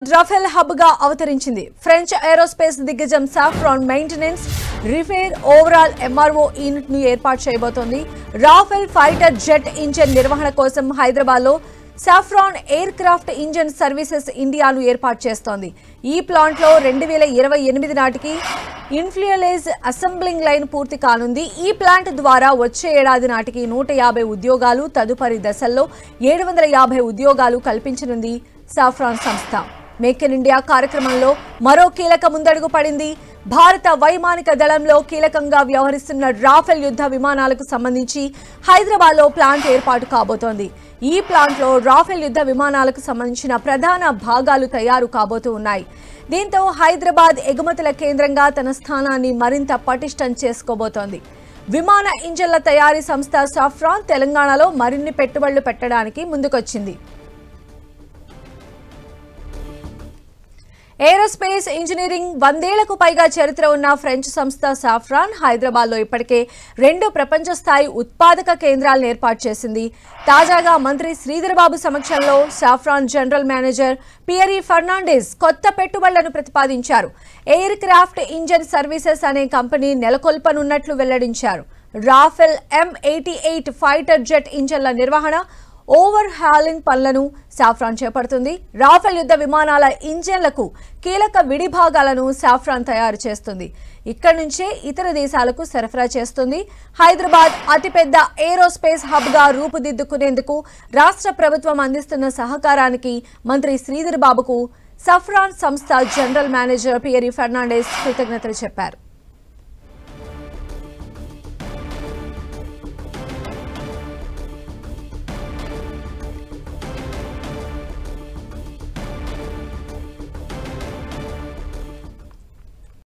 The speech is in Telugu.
రాఫెల్ హబ్ గా అవతరించింది. ఫ్రెంచ్ ఏరోస్పేస్ దిగ్గజం saffron maintenance, repair, overall MRO unit ను ఏర్పాటు చేయబోతోంది. రాఫెల్ ఫైటర్ జెట్ ఇంజిన్ నిర్వహణ కోసం హైదరాబాద్ లో saffron air craft engine services ఇండియాను ఏర్పాటు చేస్తోంది. ఈ ప్లాంట్ లో 2028 నాటికి ఇన్ఫ్యూయలేజ్ అసెంబ్లింగ్ లైన్ పూర్తి కానుంది. ఈ ప్లాంట్ ద్వారా వచ్చే ఏడాది నాటికి 150 ఉద్యోగాలు, తదుపరి దశల్లో 750 ఉద్యోగాలు కల్పించనుంది సాఫ్రాన్ సంస్థ. మేక్ ఇన్ ఇండియా కార్యక్రమంలో మరో కీలక ముందడుగు పడింది. భారత వైమానిక దళంలో కీలకంగా వ్యవహరిస్తున్న రాఫెల్ యుద్ధ విమానాలకు సంబంధించి హైదరాబాద్లో ప్లాంట్ ఏర్పాటు కాబోతోంది. ఈ ప్లాంట్లో రాఫెల్ యుద్ధ విమానాలకు సంబంధించిన ప్రధాన భాగాలు తయారు కాబోతూ ఉన్నాయి. దీంతో హైదరాబాద్ ఎగుమతుల కేంద్రంగా తన స్థానాన్ని మరింత పటిష్టం చేసుకోబోతోంది. విమాన ఇంజన్ల తయారీ సంస్థ సాఫ్రాన్ తెలంగాణలో మరిన్ని పెట్టుబడులు పెట్టడానికి ముందుకొచ్చింది. ఏరోస్పేస్ ఇంజనీరింగ్ 100 ఏళ్లకు పైగా చరిత్ర ఉన్న ఫ్రెంచ్ సంస్థ సాఫ్రాన్ హైదరాబాద్లో ఇప్పటికే 2 ప్రపంచ స్థాయి ఉత్పాదక కేంద్రాలను ఏర్పాటు చేసింది. తాజాగా మంత్రి శ్రీధర్ బాబు సమక్షంలో Safran general manager Pierre Fernandez కొత్త పెట్టుబడులను ప్రతిపాదించారు. ఎయిర్ క్రాఫ్ట్ ఇంజిన్ సర్వీసెస్ అనే కంపెనీ నెలకొల్పనున్నట్లు వెల్లడించారు. రాఫెల్ M88 ఫైటర్ జెట్ ఇంజన్ల నిర్వహణ, ఓవర్ హాలింగ్ పనులను సాఫ్రాన్ చేపడుతుంది. రాఫెల్ యుద్ధ విమానాల ఇంజన్లకు కీలక విడిభాగాలను సాఫ్రాన్ తయారు చేస్తుంది. ఇక్కడి నుంచే ఇతర దేశాలకు సరఫరా చేస్తుంది. హైదరాబాద్ అతిపెద్ద ఏరోస్పేస్ హబ్ గా రూపుదిద్దుకునేందుకు రాష్ట్ర ప్రభుత్వం అందిస్తున్న సహకారానికి మంత్రి శ్రీధర్ బాబుకు సాఫ్రాన్ సంస్థ జనరల్ మేనేజర్ పియరీ ఫెర్నాండెజ్ కృతజ్ఞతలు చెప్పారు.